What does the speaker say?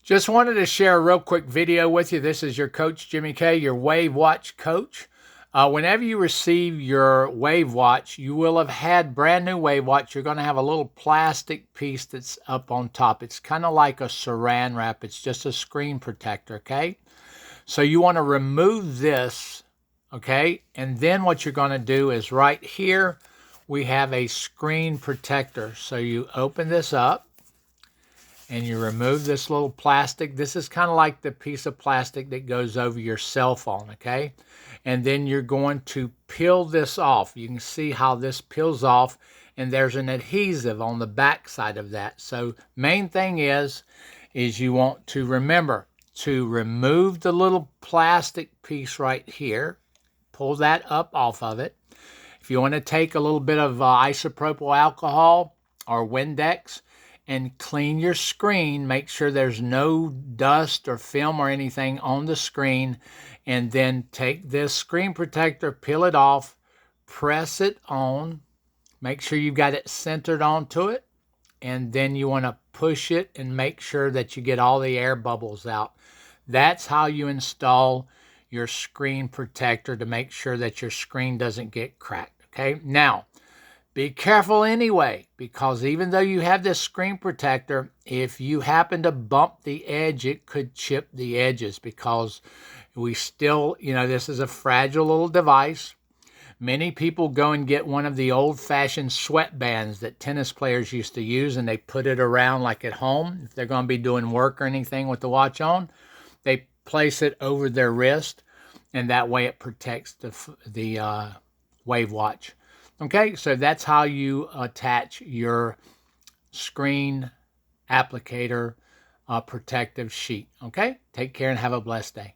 Just wanted to share a real quick video with you. This is your coach, Jimmy K, your WAVwatch coach. Whenever you receive your WAVwatch, you will have had brand new WAVwatch. You're going to have a little plastic piece that's up on top. It's kind of like a saran wrap. It's just a screen protector, okay? So you want to remove this, okay? And then what you're going to do is right here, we have a screen protector. So you open this up and you remove this little plastic. This is kind of like the piece of plastic that goes over your cell phone, okay? And then you're going to peel this off. You can see how this peels off, and there's an adhesive on the back side of that. So main thing is you want to remember to remove the little plastic piece right here. Pull that up off of it. If you want to take a little bit of isopropyl alcohol or Windex and clean your screen, make sure there's no dust or film or anything on the screen, and then take this screen protector, peel it off, press it on, make sure you've got it centered onto it, and then you want to push it and make sure that you get all the air bubbles out. That's how you install your screen protector to make sure that your screen doesn't get cracked, okay? Now, be careful anyway, because even though you have this screen protector, if you happen to bump the edge, it could chip the edges, because we still, this is a fragile little device. Many people go and get one of the old-fashioned sweatbands that tennis players used to use, and they put it around like at home. If they're going to be doing work or anything with the watch on, they place it over their wrist, and that way it protects the WAVwatch. Okay, so that's how you attach your screen applicator protective sheet. Okay, take care and have a blessed day.